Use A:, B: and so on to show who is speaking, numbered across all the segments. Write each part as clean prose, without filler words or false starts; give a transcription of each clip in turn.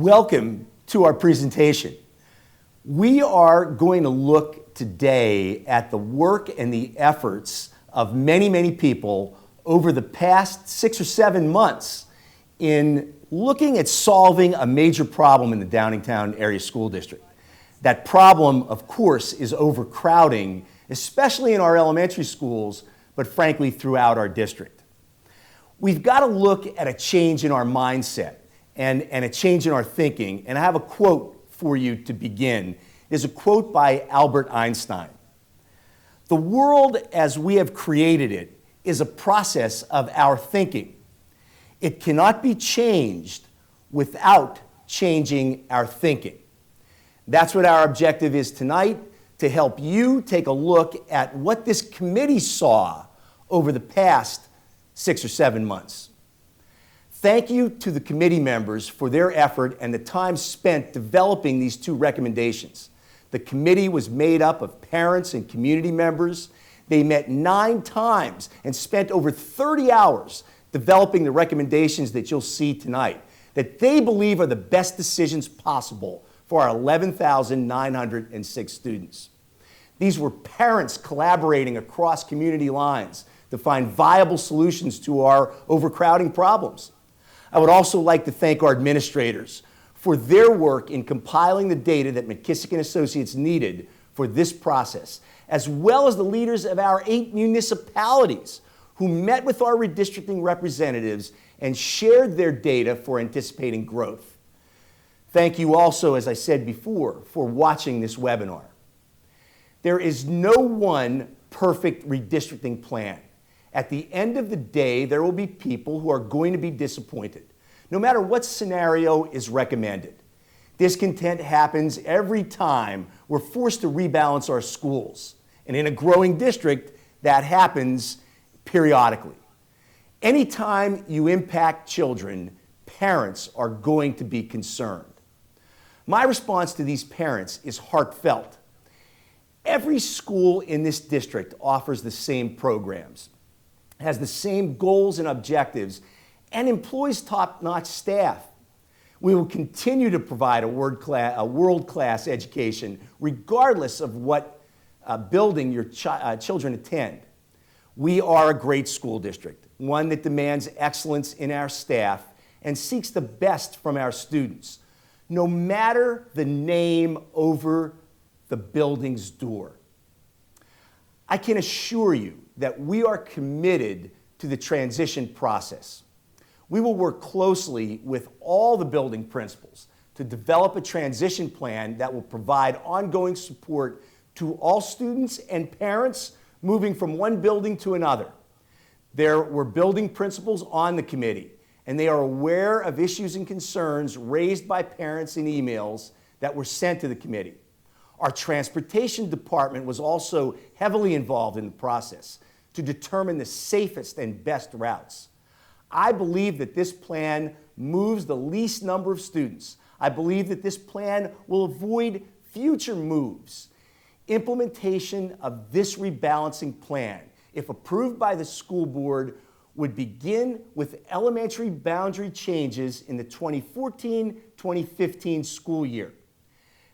A: Welcome to our presentation. We are going to look today at the work and the efforts of many people over the past 6 or 7 months in looking at solving a major problem in the Downingtown Area School District. That problem, of course, is overcrowding, especially in our elementary schools, but frankly throughout our district. We've got to look at a change in our mindset and a change in our thinking, and I have a quote for you to begin. It's a quote by Albert Einstein. "The world as we have created it is a process of our thinking. It cannot be changed without changing our thinking." That's what our objective is tonight, to help you take a look at what this committee saw over the past 6 or 7 months. Thank you to the committee members for their effort and the time spent developing these 2 recommendations. The committee was made up of parents and community members. They met 9 times and spent over 30 hours developing the recommendations that you'll see tonight, that they believe are the best decisions possible for our 11,906 students. These were parents collaborating across community lines to find viable solutions to our overcrowding problems. I would also like to thank our administrators for their work in compiling the data that McKissick & Associates needed for this process, as well as the leaders of our 8 municipalities who met with our redistricting representatives and shared their data for anticipating growth. Thank you also, as I said before, for watching this webinar. There is no one perfect redistricting plan. At the end of the day, there will be people who are going to be disappointed, no matter what scenario is recommended. Discontent happens every time we're forced to rebalance our schools. And in a growing district, that happens periodically. Anytime you impact children, parents are going to be concerned. My response to these parents is heartfelt. Every school in this district offers the same programs, has the same goals and objectives, and employs top-notch staff. We will continue to provide a world-class education regardless of what building your children attend. We are a great school district, one that demands excellence in our staff and seeks the best from our students, no matter the name over the building's door. I can assure you that we are committed to the transition process. We will work closely with all the building principals to develop a transition plan that will provide ongoing support to all students and parents moving from one building to another. There were building principals on the committee, and they are aware of issues and concerns raised by parents in emails that were sent to the committee. Our transportation department was also heavily involved in the process to determine the safest and best routes. I believe that this plan moves the least number of students. I believe that this plan will avoid future moves. Implementation of this rebalancing plan, if approved by the school board, would begin with elementary boundary changes in the 2014-2015 school year.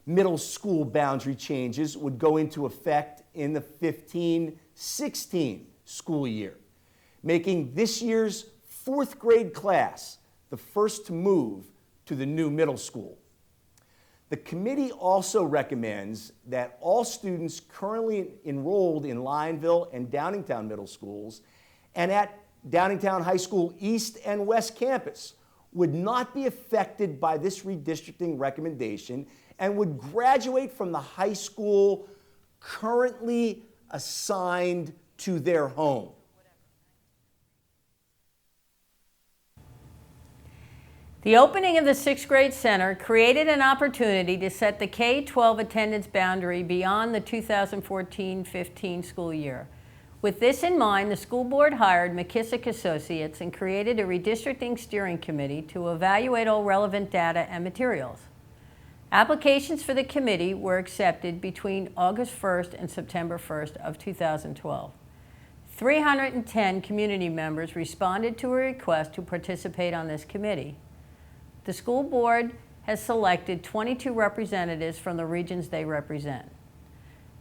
A: Middle school boundary changes would go into effect in the 15-16 school year, making this year's 4th grade class the first to move to the new middle school. The committee also recommends that all students currently enrolled in Lionville and Downingtown middle schools and at Downingtown High School East and West Campus would not be affected by this redistricting recommendation and would graduate from the high school currently assigned to their home.
B: The opening of the 6th grade center created an opportunity to set the K-12 attendance boundary beyond the 2014-15 school year. With this in mind, the school board hired McKissick Associates and created a redistricting steering committee to evaluate all relevant data and materials. Applications for the committee were accepted between August 1st and September 1st of 2012. 310 community members responded to a request to participate on this committee. The school board has selected 22 representatives from the regions they represent.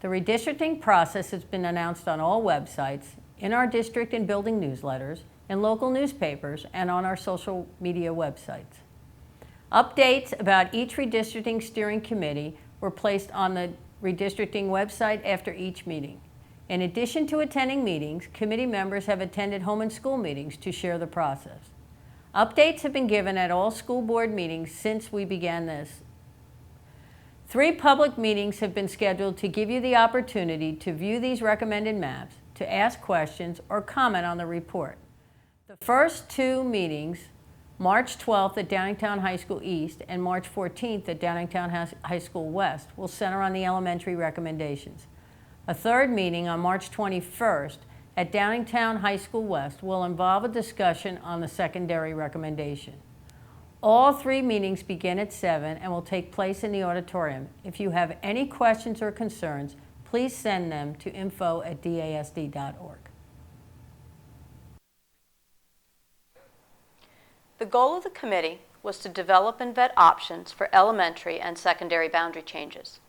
B: The redistricting process has been announced on all websites, in our district and building newsletters, in local newspapers, and on our social media websites. Updates about each redistricting steering committee were placed on the redistricting website after each meeting. In addition to attending meetings, committee members have attended home and school meetings to share the process. Updates have been given at all school board meetings since we began this. 3 public meetings have been scheduled to give you the opportunity to view these recommended maps, to ask questions, or comment on the report. The first 2 meetings, March 12th at Downingtown High School East and March 14th at Downingtown High School West, will center on the elementary recommendations. A 3rd meeting on March 21st at Downingtown High School West will involve a discussion on the secondary recommendation. All 3 meetings begin at 7 and will take place in the auditorium. If you have any questions or concerns, please send them to info@dasd.org.
C: The goal of the committee was to develop and vet options for elementary and secondary boundary changes.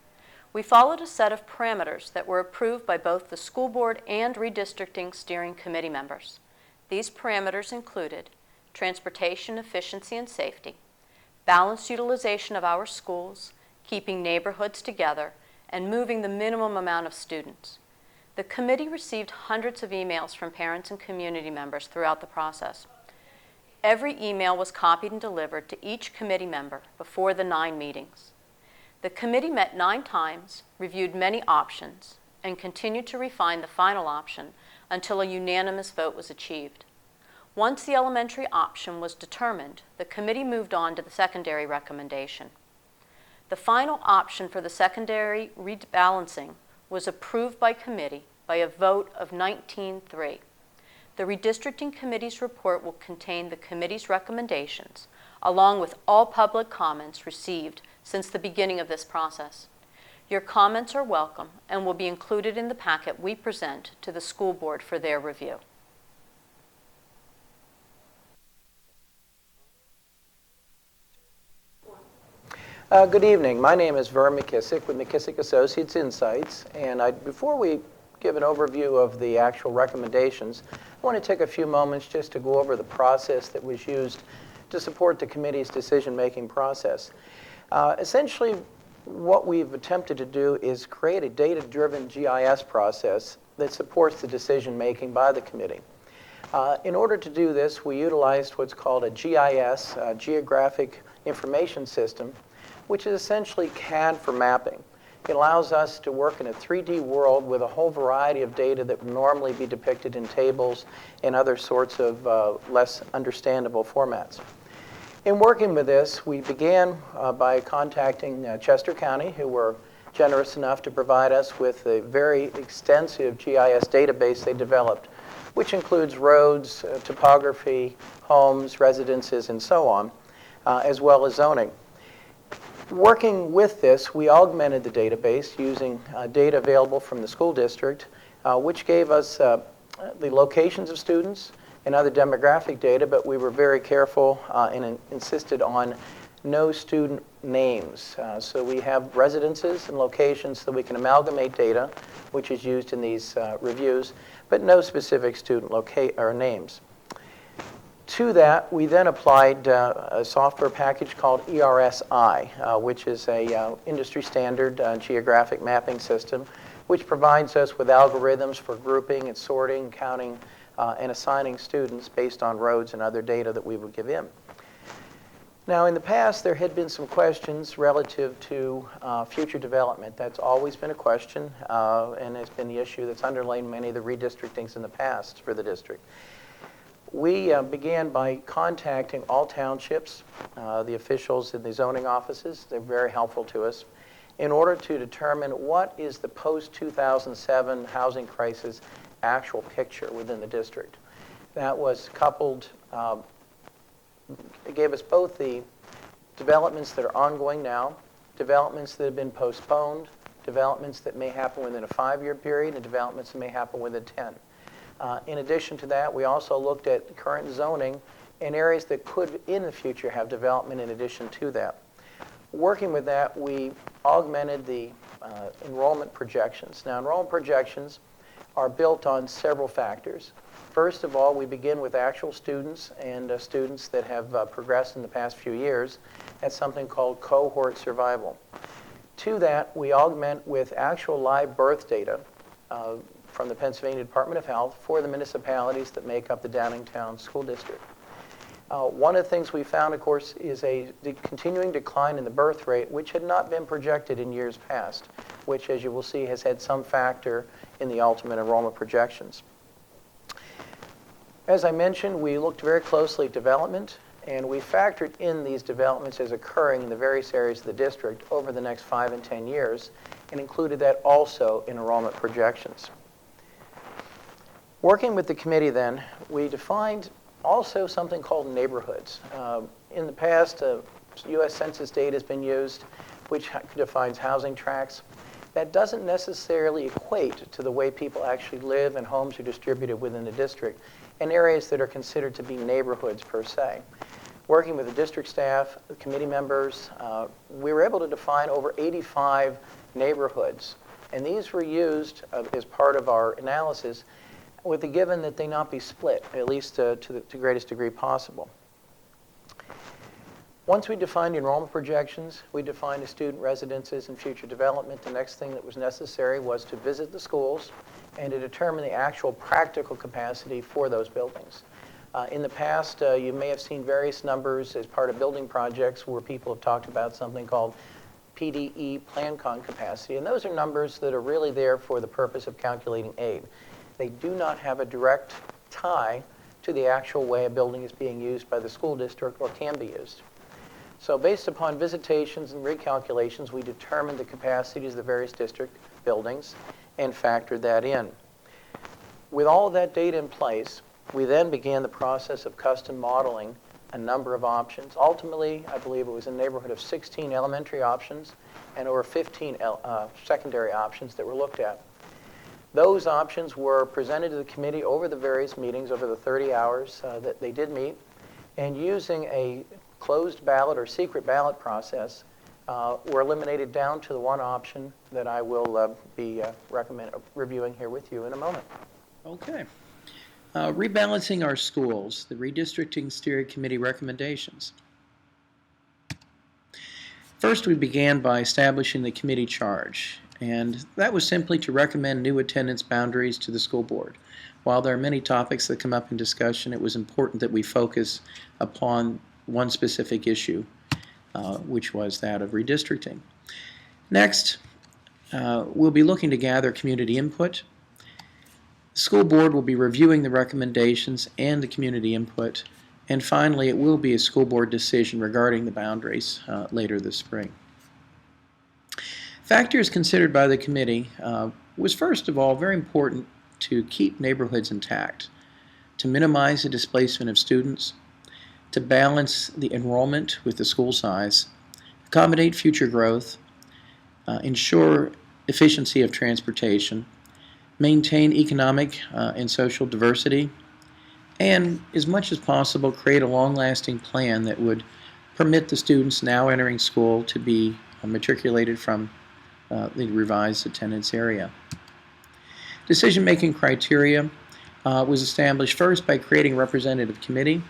C: We followed a set of parameters that were approved by both the school board and redistricting steering committee members. These parameters included transportation efficiency and safety, balanced utilization of our schools, keeping neighborhoods together, and moving the minimum amount of students. The committee received hundreds of emails from parents and community members throughout the process. Every email was copied and delivered to each committee member before the 9 meetings. The committee met 9 times, reviewed many options, and continued to refine the final option until a unanimous vote was achieved. Once the elementary option was determined, the committee moved on to the secondary recommendation. The final option for the secondary rebalancing was approved by committee by a vote of 19-3. The redistricting committee's report will contain the committee's recommendations, along with all public comments received since the beginning of this process. Your comments are welcome and will be included in the packet we present to the school board for their review.
D: Good evening. My name is Vern McKissick with McKissick Associates Insights, and before we give an overview of the actual recommendations, I want to take a few moments just to go over the process that was used to support the committee's decision-making process. Essentially, what we've attempted to do is create a data-driven GIS process that supports the decision-making by the committee. In order to do this, we utilized what's called a GIS, Geographic Information System, which is essentially CAD for mapping. It allows us to work in a 3D world with a whole variety of data that would normally be depicted in tables and other sorts of less understandable formats. In working with this, we began by contacting Chester County, who were generous enough to provide us with a very extensive GIS database they developed, which includes roads, topography, homes, residences, and so on, as well as zoning. Working with this, we augmented the database using data available from the school district, which gave us the locations of students and other demographic data, but we were very careful and insisted on no student names. So we have residences and locations so we can amalgamate data, which is used in these reviews, but no specific student names. To that, we then applied a software package called ERSI, which is a industry standard geographic mapping system, which provides us with algorithms for grouping and sorting, counting, and assigning students based on roads and other data that we would give in. Now, in the past, there had been some questions relative to future development. That's always been a question, and it's been the issue that's underlain many of the redistrictings in the past for the district. We began by contacting all townships, the officials in the zoning offices. They're very helpful to us in order to determine what is the post-2007 housing crisis actual picture within the district. That was coupled, it gave us both the developments that are ongoing now, developments that have been postponed, developments that may happen within a 5-year period, and developments that may happen within 10. In addition to that, we also looked at current zoning in areas that could, in the future, have development in addition to that. Working with that, we augmented the enrollment projections. Now, enrollment projections are built on several factors. First of all, we begin with actual students and students that have progressed in the past few years. That's something called cohort survival. To that, we augment with actual live birth data from the Pennsylvania Department of Health for the municipalities that make up the Downingtown School District. One of the things we found, of course, is the continuing decline in the birth rate, which had not been projected in years past, which, as you will see, has had some factor in the ultimate enrollment projections. As I mentioned, we looked very closely at development, and we factored in these developments as occurring in the various areas of the district over the next 5 and 10 years, and included that also in enrollment projections. Working with the committee then, we defined also something called neighborhoods. In the past, U.S. Census data has been used, which defines housing tracts. That doesn't necessarily equate to the way people actually live and homes are distributed within the district in areas that are considered to be neighborhoods per se. Working with the district staff, the committee members, we were able to define over 85 neighborhoods. And these were used as part of our analysis with the given that they not be split, at least to the greatest degree possible. Once we defined enrollment projections, we defined the student residences and future development. The next thing that was necessary was to visit the schools and to determine the actual practical capacity for those buildings. In the past, you may have seen various numbers as part of building projects where people have talked about something called PDE, PlanCon capacity, and those are numbers that are really there for the purpose of calculating aid. They do not have a direct tie to the actual way a building is being used by the school district or can be used. So based upon visitations and recalculations, we determined the capacities of the various district buildings and factored that in. With all of that data in place, we then began the process of custom modeling a number of options. Ultimately, I believe it was a neighborhood of 16 elementary options and over 15 secondary options that were looked at. Those options were presented to the committee over the various meetings over the 30 hours that they did meet, and using a closed ballot or secret ballot process were eliminated down to the one option that I will be reviewing here with you in a moment.
E: Okay. Rebalancing our schools, the redistricting steering committee recommendations. First, we began by establishing the committee charge, and that was simply to recommend new attendance boundaries to the school board. While there are many topics that come up in discussion, it was important that we focus upon one specific issue, which was that of redistricting. Next, we'll be looking to gather community input. The school board will be reviewing the recommendations and the community input, and finally it will be a school board decision regarding the boundaries later this spring. Factors considered by the committee was first of all very important to keep neighborhoods intact, to minimize the displacement of students, to balance the enrollment with the school size, accommodate future growth, ensure efficiency of transportation, maintain economic and social diversity, and as much as possible create a long-lasting plan that would permit the students now entering school to be matriculated from the revised attendance area. Decision-making criteria was established first by creating a representative committee.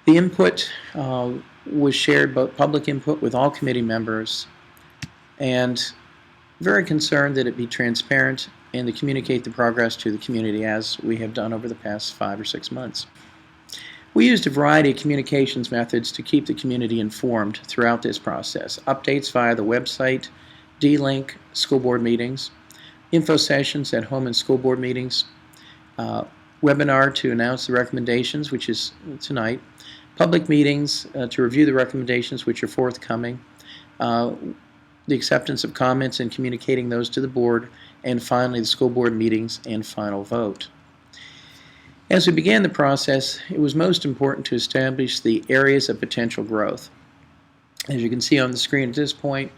E: The input was shared, both public input with all committee members, and very concerned that it be transparent and to communicate the progress to the community as we have done over the past 5 or 6 months. We used a variety of communications methods to keep the community informed throughout this process. Updates via the website, D-Link, school board meetings, info sessions at home and school board meetings, webinar to announce the recommendations, which is tonight, public meetings to review the recommendations, which are forthcoming, the acceptance of comments and communicating those to the board, and finally the school board meetings and final vote. As we began the process, it was most important to establish the areas of potential growth. As you can see on the screen at this point,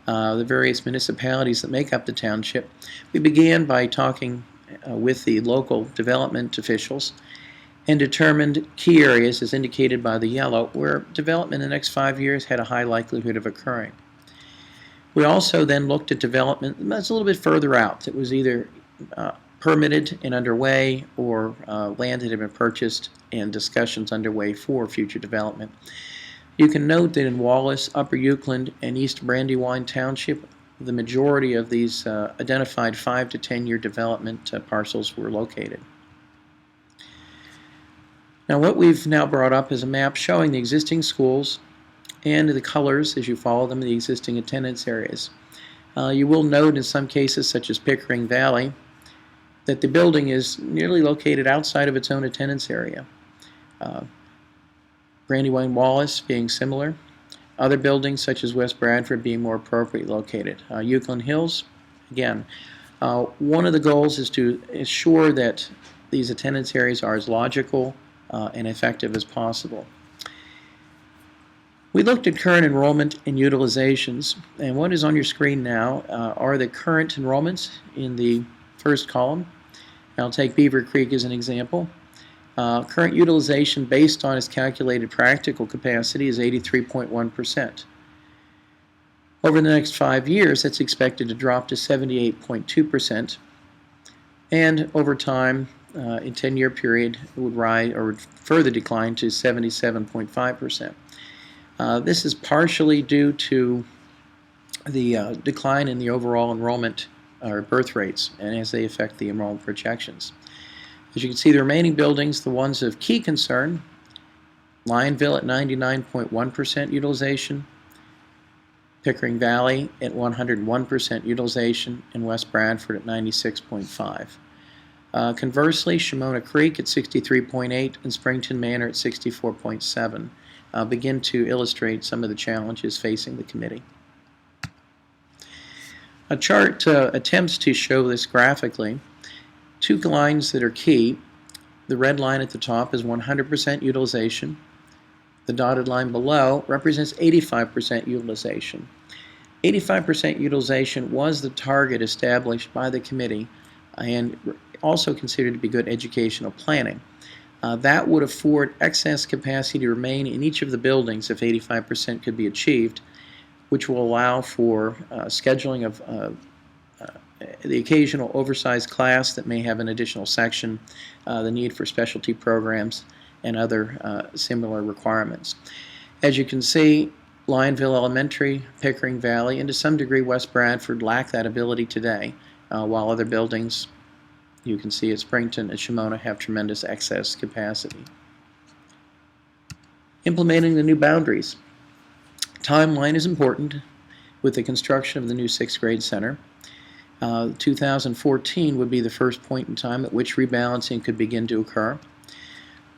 E: the various municipalities that make up the township, we began by talking with the local development officials and determined key areas, as indicated by the yellow, where development in the next 5 years had a high likelihood of occurring. We also then looked at development that's a little bit further out that was either permitted and underway or land that had been purchased and discussions underway for future development. You can note that in Wallace, Upper Euclid, and East Brandywine Township, the majority of these identified 5 to 10-year development parcels were located. Now what we've now brought up is a map showing the existing schools and the colors as you follow them in the existing attendance areas. You will note in some cases, such as Pickering Valley, that the building is nearly located outside of its own attendance area. Brandywine Wallace being similar. Other buildings such as West Bradford being more appropriately located. Euclid Hills, again, one of the goals is to ensure that these attendance areas are as logical and effective as possible. We looked at current enrollment and utilizations, and what is on your screen now are the current enrollments in the first column. I'll take Beaver Creek as an example. Current utilization based on its calculated practical capacity is 83.1%. Over the next 5 years, that's expected to drop to 78.2%, and over time, in 10-year period, it would rise or would further decline to 77.5%. This is partially due to the decline in the overall enrollment or birth rates, and as they affect the enrollment projections. As you can see, the remaining buildings, the ones of key concern, Lionville at 99.1% utilization, Pickering Valley at 101% utilization, and West Bradford at 96.5%. Conversely, Shimona Creek at 63.8% and Springton Manor at 64.7%. Begin to illustrate some of the challenges facing the committee. A chart attempts to show this graphically. 2 lines that are key. The red line at the top is 100% utilization. The dotted line below represents 85% utilization. 85% utilization was the target established by the committee and also considered to be good educational planning. That would afford excess capacity to remain in each of the buildings if 85% could be achieved, which will allow for scheduling of the occasional oversized class that may have an additional section, the need for specialty programs, and other similar requirements. As you can see, Lionville Elementary, Pickering Valley, and to some degree West Bradford lack that ability today, while other buildings, you can see at Springton and Shimona, have tremendous excess capacity. Implementing the new boundaries. Timeline is important with the construction of the new 6th grade center. 2014 would be the first point in time at which rebalancing could begin to occur.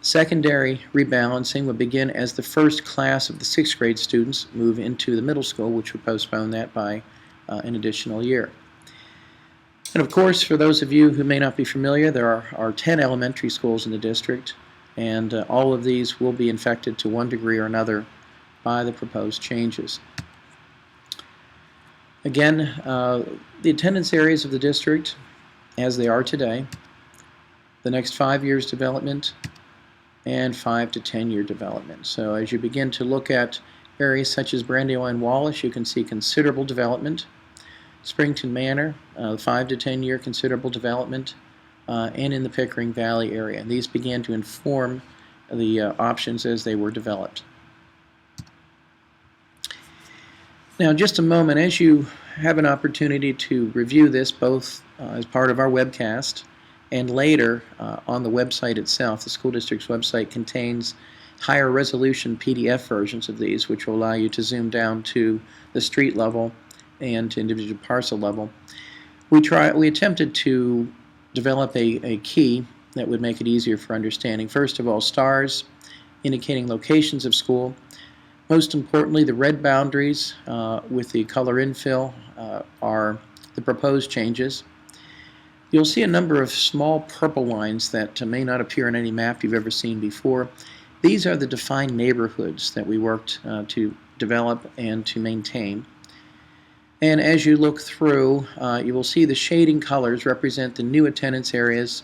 E: Secondary rebalancing would begin as the first class of the 6th grade students move into the middle school, which would postpone that by an additional year. And of course, for those of you who may not be familiar, there are 10 elementary schools in the district, and all of these will be infected to one degree or another by the proposed changes. Again, the attendance areas of the district, as they are today, the next 5 years development, and 5 to 10-year development. So as you begin to look at areas such as Brandywine Wallace, you can see considerable development. Springton Manor, 5 to 10-year considerable development, and in the Pickering Valley area. And these began to inform the options as they were developed. Now, just a moment, as you have an opportunity to review this both as part of our webcast and later on the website itself, the school district's website contains higher resolution PDF versions of these, which will allow you to zoom down to the street level and to individual parcel level. We attempted to develop a key that would make it easier for understanding. First of all, stars indicating locations of school. Most importantly, the red boundaries with the color infill are the proposed changes. You'll see a number of small purple lines that may not appear in any map you've ever seen before. These are the defined neighborhoods that we worked to develop and to maintain. And as you look through, you will see the shading colors represent the new attendance areas.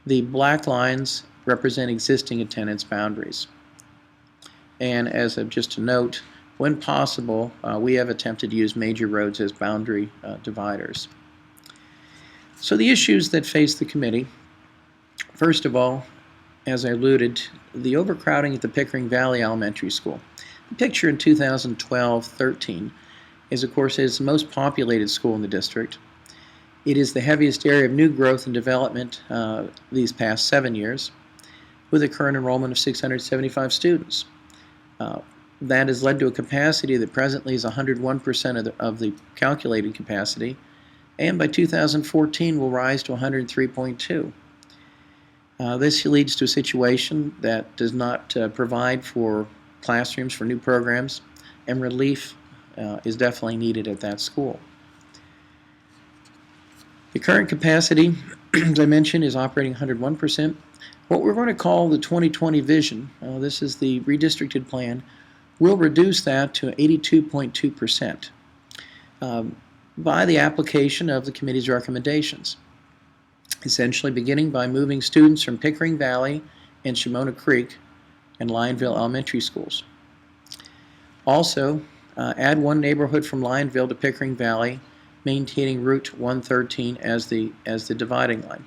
E: The black lines represent existing attendance boundaries. And as of just a note, when possible, we have attempted to use major roads as boundary dividers. So the issues that face the committee, first of all, as I alluded, the overcrowding at the Pickering Valley Elementary School. The picture in 2012-13 is, of course, it's the most populated school in the district. It is the heaviest area of new growth and development these past 7 years, with a current enrollment of 675 students. That has led to a capacity that presently is 101% of the calculated capacity, and by 2014 will rise to 103.2. This leads to a situation that does not provide for classrooms for new programs, and relief is definitely needed at that school. The current capacity, as I mentioned, is operating 101%. What we're going to call the 2020 vision, this is the redistricted plan, will reduce that to 82.2% by the application of the committee's recommendations. Essentially beginning by moving students from Pickering Valley and Shimona Creek and Lionville elementary schools. Also, add one neighborhood from Lionville to Pickering Valley, maintaining Route 113 as the dividing line.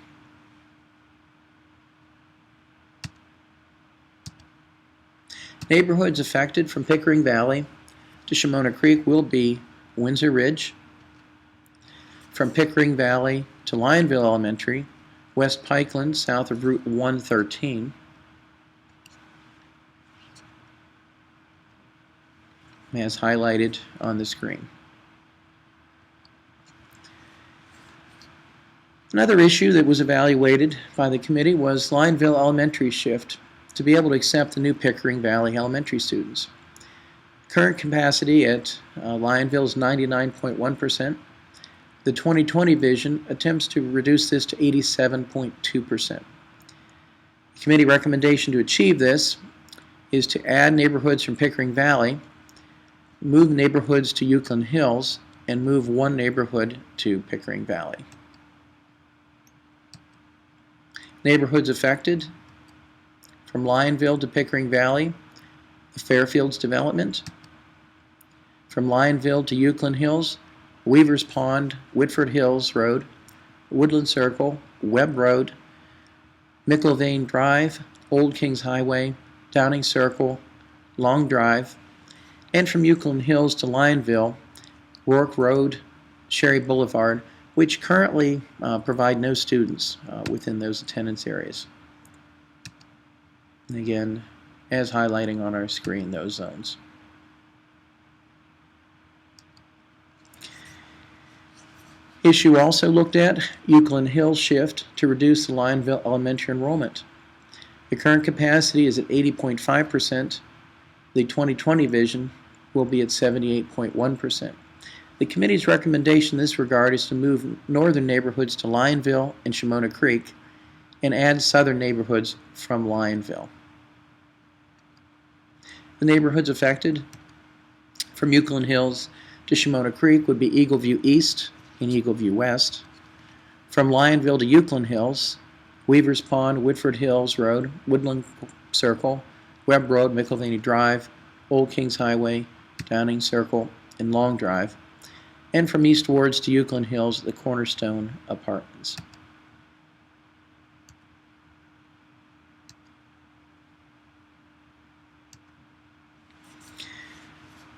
E: Neighborhoods affected from Pickering Valley to Shimona Creek will be Windsor Ridge, from Pickering Valley to Lionville Elementary, West Pikeland south of Route 113, as highlighted on the screen. Another issue that was evaluated by the committee was Lionville Elementary shift to be able to accept the new Pickering Valley elementary students. Current capacity at Lionville is 99.1%. The 2020 vision attempts to reduce this to 87.2%. The committee recommendation to achieve this is to add neighborhoods from Pickering Valley, move neighborhoods to Euclid Hills, and move one neighborhood to Pickering Valley. Neighborhoods affected from Lionville to Pickering Valley, the Fairfields development. From Lionville to Euclid Hills, Weaver's Pond, Whitford Hills Road, Woodland Circle, Webb Road, McIlvaine Drive, Old Kings Highway, Downing Circle, Long Drive, and from Euclid Hills to Lionville, Rourke Road, Sherry Boulevard, which currently provide no students within those attendance areas. And again, as highlighting on our screen, those zones. Issue also looked at Euclid Hills shift to reduce the Lionville elementary enrollment. The current capacity is at 80.5%. The 2020 vision will be at 78.1%. The committee's recommendation in this regard is to move northern neighborhoods to Lionville and Shimona Creek and add southern neighborhoods from Lionville. The neighborhoods affected from Euclid Hills to Shimona Creek would be Eagleview East and Eagleview West. From Lionville to Euclid Hills, Weaver's Pond, Whitford Hills Road, Woodland Circle, Webb Road, McIlvaine Drive, Old Kings Highway, Downing Circle, and Long Drive. And from eastwards to Euclid Hills, the Cornerstone Apartments.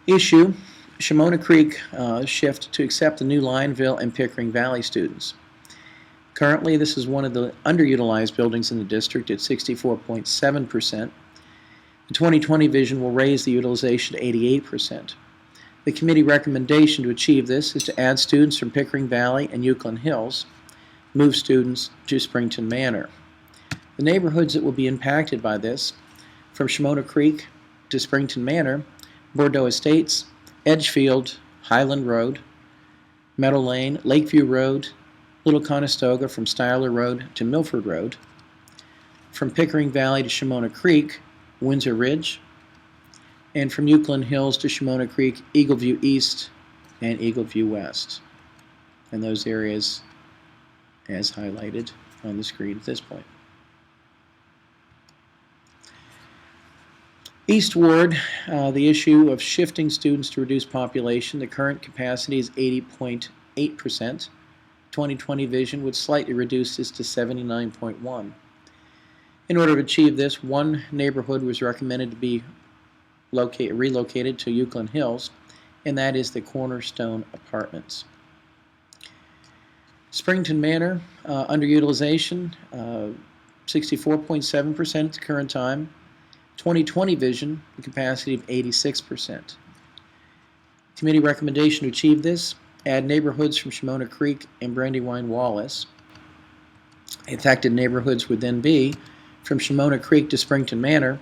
E: Issue, Shimona Creek shift to accept the new Lionville and Pickering Valley students. Currently, this is one of the underutilized buildings in the district at 64.7%. The 2020 vision will raise the utilization to 88%. The committee recommendation to achieve this is to add students from Pickering Valley and Euclid Hills, move students to Springton Manor. The neighborhoods that will be impacted by this, from Shimona Creek to Springton Manor, Bordeaux Estates, Edgefield, Highland Road, Meadow Lane, Lakeview Road, Little Conestoga from Styler Road to Milford Road. From Pickering Valley to Shimona Creek, Windsor Ridge. And from Euclid Hills to Shimona Creek, Eagleview East and Eagleview West. And those areas as highlighted on the screen at this point. East Ward, the issue of shifting students to reduce population. The current capacity is 80.8%. 2020 vision would slightly reduce this to 79.1%. In order to achieve this, one neighborhood was recommended to be relocated to Euclid Hills, and that is the Cornerstone Apartments. Springton Manor, underutilization, 64.7% at the current time. 2020 vision, a capacity of 86%. Committee recommendation to achieve this, add neighborhoods from Shimona Creek and Brandywine Wallace. Affected neighborhoods would then be from Shimona Creek to Springton Manor,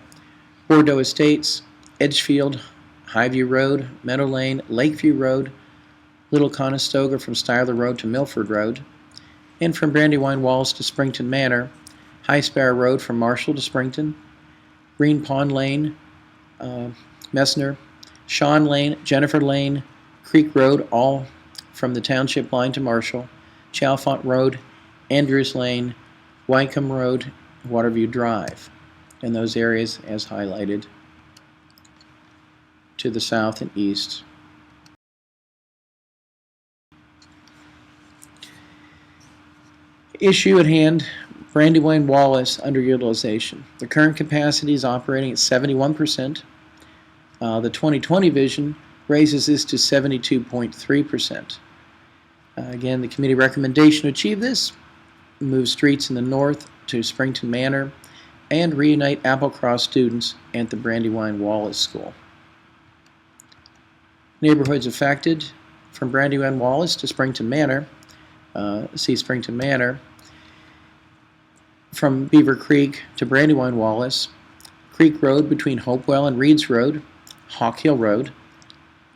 E: Bordeaux Estates, Edgefield, Highview Road, Meadow Lane, Lakeview Road, Little Conestoga from Styler Road to Milford Road, and from Brandywine Wallace to Springton Manor, High Sparrow Road from Marshall to Springton, Green Pond Lane, Messner, Shawn Lane, Jennifer Lane, Creek Road, all from the township line to Marshall, Chalfont Road, Andrews Lane, Wycombe Road, Waterview Drive, and those areas as highlighted to the south and east. Issue at hand, Brandywine Wallace underutilization. The current capacity is operating at 71%. The 2020 vision raises this to 72.3%. Again, the committee recommendation to achieve this, move streets in the north to Springton Manor and reunite Applecross students at the Brandywine Wallace School. Neighborhoods affected from Brandywine Wallace to Springton Manor, see Springton Manor, from Beaver Creek to Brandywine Wallace, Creek Road between Hopewell and Reeds Road, Hawk Hill Road,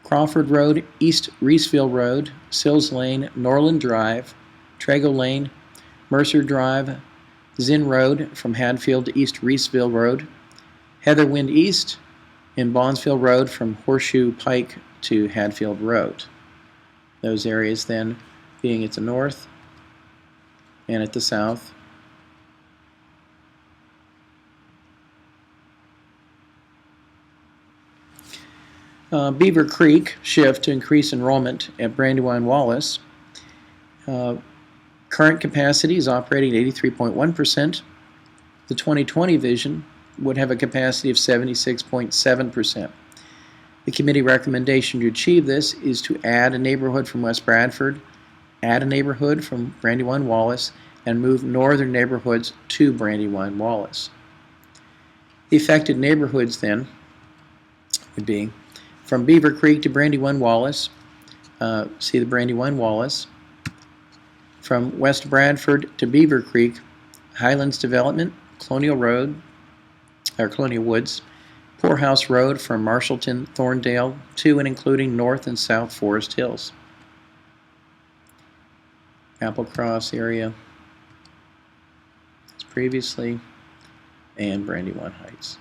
E: Crawford Road, East Reeseville Road, Sills Lane, Norland Drive, Trago Lane, Mercer Drive, Zinn Road from Hadfield to East Reeseville Road, Heatherwind East, and Bondsville Road from Horseshoe Pike to Hadfield Road. Those areas then being at the north and at the south. Beaver Creek shift to increase enrollment at Brandywine Wallace. Current capacity is operating at 83.1%. The 2020 vision would have a capacity of 76.7%. The committee recommendation to achieve this is to add a neighborhood from West Bradford, add a neighborhood from Brandywine Wallace, and move northern neighborhoods to Brandywine Wallace. The affected neighborhoods then would be from Beaver Creek to Brandywine Wallace, see the Brandywine Wallace, from West Bradford to Beaver Creek, Highlands Development, Colonial Road, or Colonial Woods, Poorhouse Road from Marshallton, Thorndale, to and including North and South Forest Hills. Applecross area as previously, and Brandywine Heights.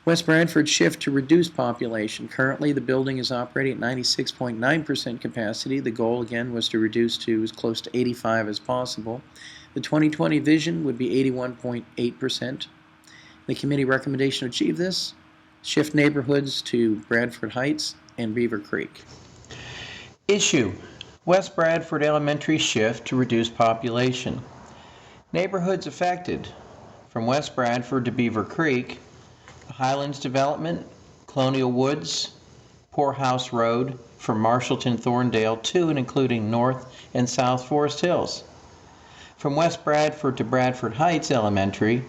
E: West Bradford shift to reduce population. Currently, the building is operating at 96.9% capacity. The goal, again, was to reduce to as close to 85 as possible. The 2020 vision would be 81.8%. The committee recommendation to achieve this, shift neighborhoods to Bradford Heights and Beaver Creek.
D: Issue: West Bradford Elementary shift to reduce population. Neighborhoods affected from West Bradford to Beaver Creek, Highlands Development, Colonial Woods, Poorhouse Road from Marshallton, Thorndale to and including North and South Forest Hills. From West Bradford to Bradford Heights Elementary,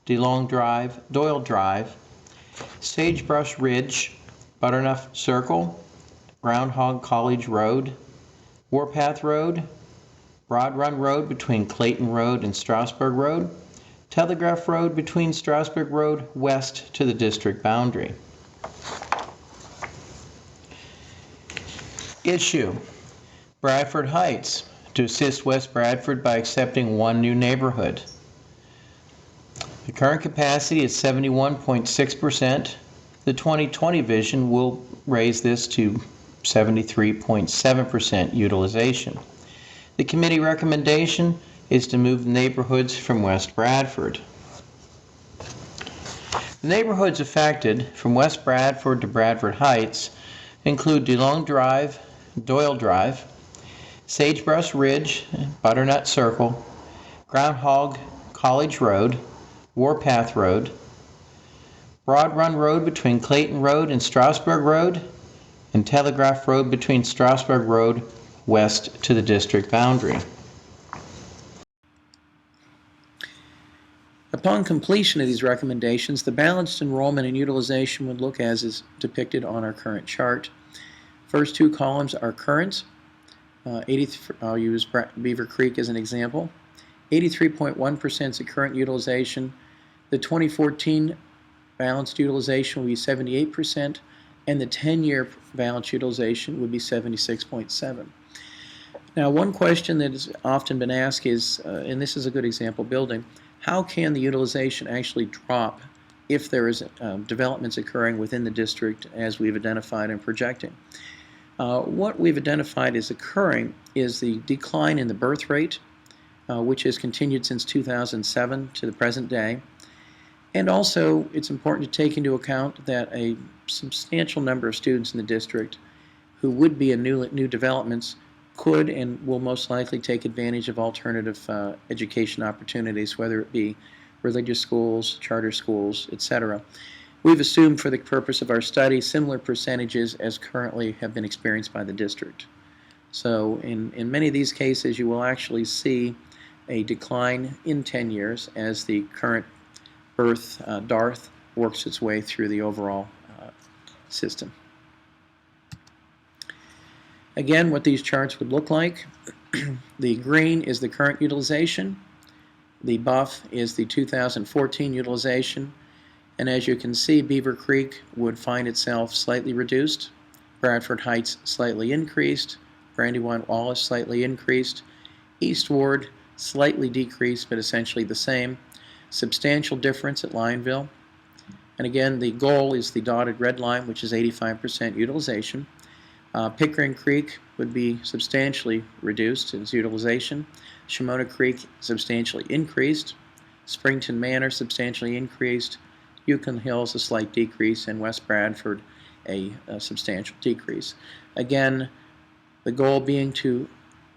D: DeLong Drive, Doyle Drive, Sagebrush Ridge, Butternut Circle, Groundhog College Road, Warpath Road, Broad Run Road between Clayton Road and Strasburg Road, Telegraph Road between Strasburg Road west to the district boundary. Issue: Bradford Heights to assist West Bradford by accepting one new neighborhood. The current capacity is 71.6%. The 2020 vision will raise this to 73.7% utilization. The committee recommendation is to move neighborhoods from West Bradford.
E: The neighborhoods affected from West Bradford to Bradford Heights include DeLong Drive, Doyle Drive, Sagebrush Ridge, Butternut Circle, Groundhog College Road, Warpath Road, Broad Run Road between Clayton Road and Strasburg Road, and Telegraph Road between Strasburg Road west to the district boundary. Upon completion of these recommendations, the balanced enrollment and utilization would look as is depicted on our current chart. First two columns are current. I'll use Beaver Creek as an example. 83.1% is the current utilization. The 2014 balanced utilization will be 78%, and the 10-year balanced utilization would be 76.7%. Now, one question that has often been asked is, and this is a good example building, how can the utilization actually drop if there is developments occurring within the district as we've identified and projecting? What we've identified as occurring is the decline in the birth rate, which has continued since 2007 to the present day. And also, it's important to take into account that a substantial number of students in the district who would be in new developments could and will most likely take advantage of alternative education opportunities, whether it be religious schools, charter schools, etc. We've assumed for the purpose of our study similar percentages as currently have been experienced by the district. So in many of these cases you will actually see a decline in 10 years as the current birth dearth works its way through the overall system. Again, what these charts would look like, the green is the current utilization, the buff is the 2014 utilization, and as you can see, Beaver Creek would find itself slightly reduced, Bradford Heights slightly increased, Brandywine Wallace slightly increased, East Ward slightly decreased but essentially the same, substantial difference at Lionville, and again the goal is the dotted red line, which is 85% utilization. Pickering Creek would be substantially reduced in its utilization. Shimona Creek substantially increased. Springton Manor substantially increased. Yukon Hills a slight decrease, and West Bradford a substantial decrease. Again, the goal being to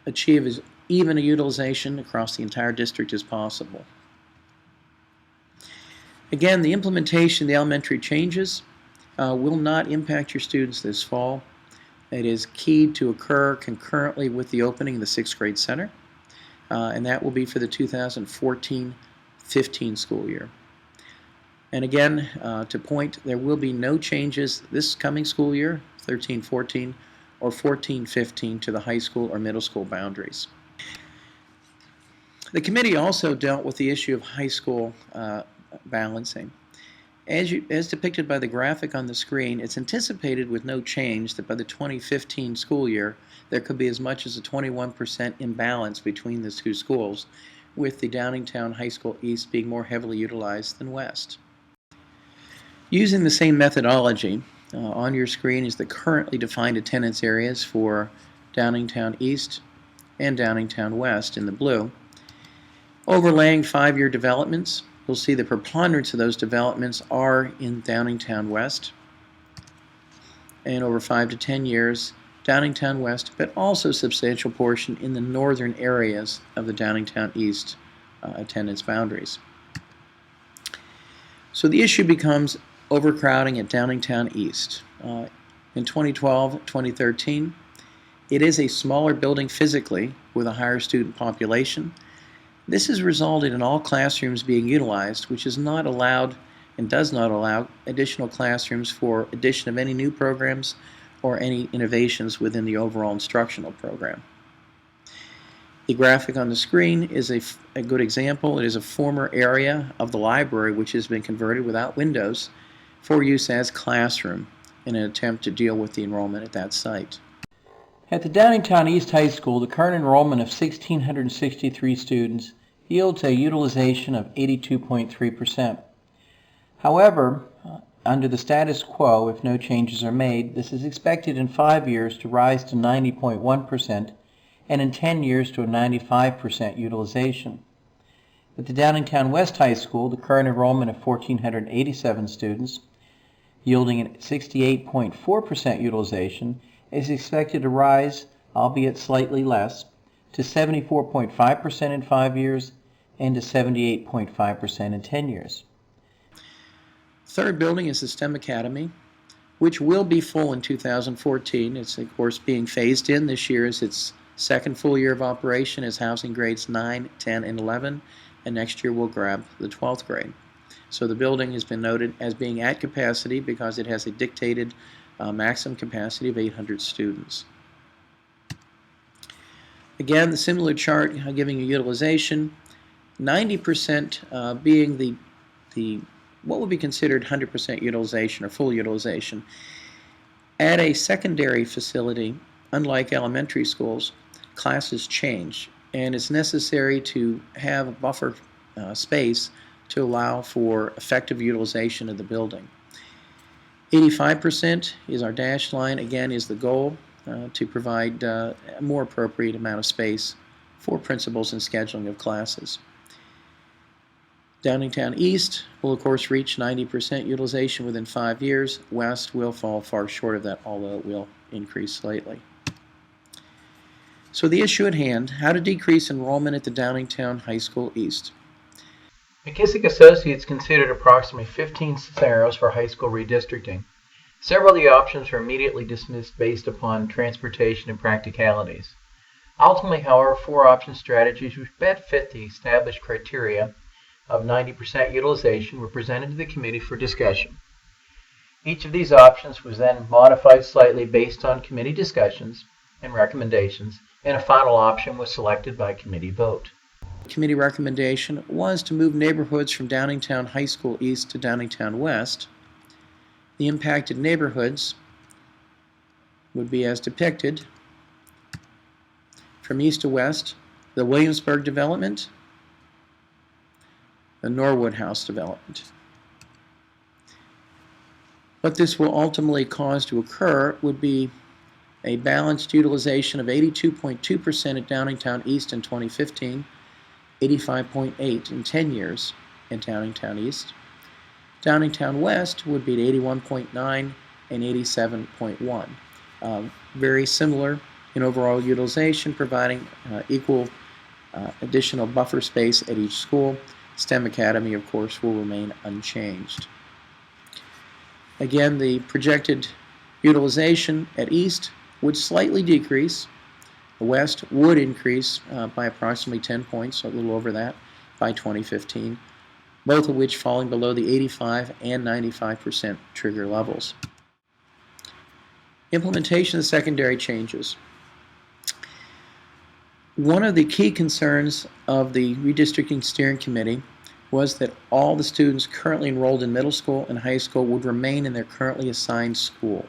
E: achieve as even a utilization across the entire district as possible. Again, the implementation of the elementary changes will not impact your students this fall. It is key to occur concurrently with the opening of the 6th grade center, and that will be for the 2014-15 school year. And again, to point, there will be no changes this coming school year, 13-14 or 14-15, to the high school or middle school boundaries. The committee also dealt with the issue of high school balancing. As depicted by the graphic on the screen, it's anticipated with no change that by the 2015 school year there could be as much as a 21% imbalance between the two schools, with the Downingtown High School East being more heavily utilized than West. Using the same methodology, on your screen is the currently defined attendance areas for Downingtown East and Downingtown West in the blue. Overlaying 5-year developments, you'll see the preponderance of those developments are in Downingtown West, and over 5 to 10 years, Downingtown West, but also a substantial portion in the northern areas of the Downingtown East attendance boundaries. So the issue becomes overcrowding at Downingtown East. In 2012-2013, it is a smaller building physically with a higher student population. This has resulted in all classrooms being utilized, which is not allowed and does not allow additional classrooms for addition of any new programs or any innovations within the overall instructional program. The graphic on the screen is a good example. It is a former area of the library which has been converted without windows for use as classroom in an attempt to deal with the enrollment at that site.
F: At the Downingtown East High School, the current enrollment of 1,663 students yields a utilization of 82.3%. However, under the status quo, if no changes are made, this is expected in 5 years to rise to 90.1% and in 10 years to a 95% utilization. At the Downingtown West High School, the current enrollment of 1,487 students, yielding a 68.4% utilization, is expected to rise, albeit slightly less, to 74.5% in 5 years and to 78.5% in 10 years.
E: Third building is the STEM Academy, which will be full in 2014. It's, of course, being phased in. This year is its second full year of operation as housing grades 9, 10, and 11, and next year we'll grab the 12th grade. So the building has been noted as being at capacity because it has a dictated maximum capacity of 800 students. Again, the similar chart giving you utilization, 90% being the what would be considered 100% utilization or full utilization. At a secondary facility, unlike elementary schools, classes change, and it's necessary to have a buffer space to allow for effective utilization of the building. 85% is our dashed line, again, is the goal to provide a more appropriate amount of space for principals and scheduling of classes. Downingtown East will, of course, reach 90% utilization within 5 years. West will fall far short of that, although it will increase slightly. So the issue at hand, how to decrease enrollment at the Downingtown High School East.
F: McKissick Associates considered approximately 15 scenarios for high school redistricting. Several of the options were immediately dismissed based upon transportation and practicalities. Ultimately, however, 4 option strategies which best fit the established criteria of 90% utilization were presented to the committee for discussion. Each of these options was then modified slightly based on committee discussions and recommendations, and a final option was selected by committee vote.
E: The committee recommendation was to move neighborhoods from Downingtown High School East to Downingtown West. The impacted neighborhoods would be as depicted. From east to west, the Williamsburg development, the Norwood House development. What this will ultimately cause to occur would be a balanced utilization of 82.2% at Downingtown East in 2015, 85.8% in 10 years at Downingtown East. Downingtown West would be at 81.9% and 87.1%. Very similar in overall utilization, providing equal additional buffer space at each school. STEM Academy, of course, will remain unchanged. Again, the projected utilization at East would slightly decrease. The West would increase by approximately 10 points, so a little over that, by 2015, both of which falling below the 85 and 95% trigger levels. Implementation of secondary changes. One of the key concerns of the Redistricting Steering Committee was that all the students currently enrolled in middle school and high school would remain in their currently assigned school.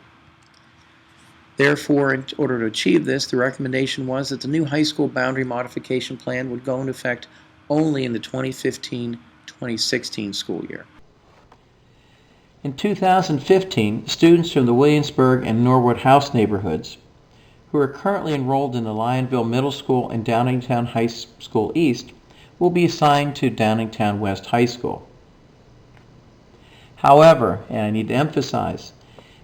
E: Therefore, in order to achieve this, the recommendation was that the new high school boundary modification plan would go into effect only in the 2015-2016 school year.
F: In 2015, students from the Williamsburg and Norwood House neighborhoods who are currently enrolled in the Lionville Middle School and Downingtown High School East will be assigned to Downingtown West High School. However, and I need to emphasize,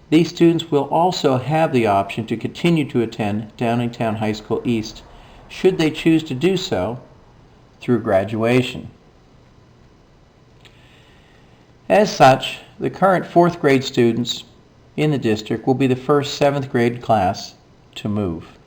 F: these students will also have the option to continue to attend Downingtown High School East should they choose to do so through graduation. As such, the current 4th grade students in the district will be the first 7th grade class to move.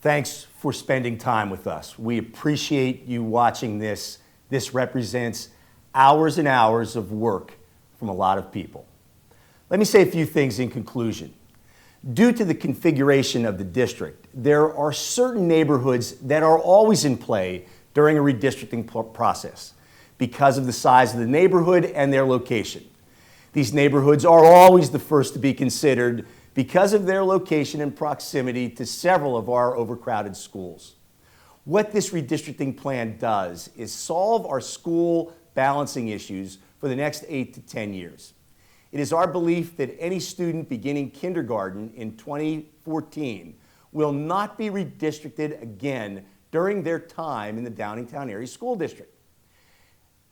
A: Thanks for spending time with us. We appreciate you watching this. This represents hours and hours of work from a lot of people. Let me say a few things in conclusion. Due to the configuration of the district, there are certain neighborhoods that are always in play during a redistricting process because of the size of the neighborhood and their location. These neighborhoods are always the first to be considered because of their location and proximity to several of our overcrowded schools. What this redistricting plan does is solve our school balancing issues for the next 8 to 10 years. It is our belief that any student beginning kindergarten in 2014 will not be redistricted again during their time in the Downingtown Area School District.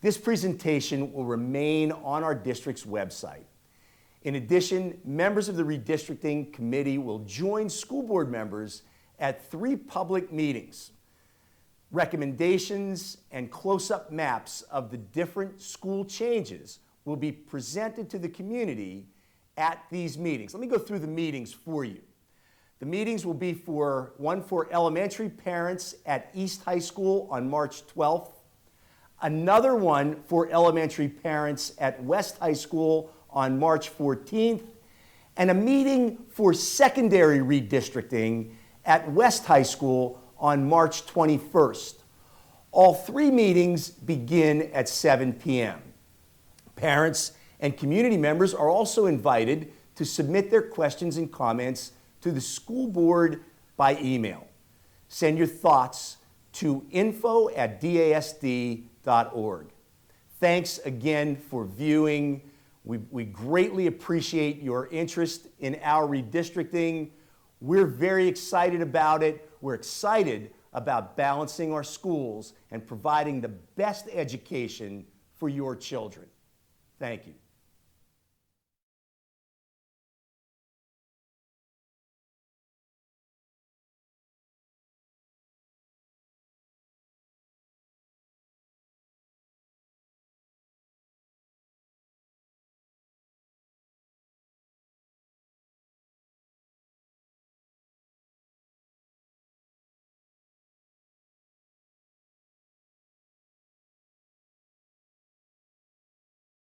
A: This presentation will remain on our district's website. In addition, members of the redistricting committee will join school board members at 3 public meetings. Recommendations and close-up maps of the different school changes will be presented to the community at these meetings. Let me go through the meetings for you. The meetings will be one for elementary parents at East High School on March 12th, another one for elementary parents at West High School on March 14th, and a meeting for secondary redistricting at West High School on March 21st. All 3 meetings begin at 7 p.m. Parents and community members are also invited to submit their questions and comments to the school board by email. Send your thoughts to info@dasd.org. Thanks again for viewing. We greatly appreciate your interest in our redistricting. We're very excited about it. We're excited about balancing our schools and providing the best education for your children. Thank you.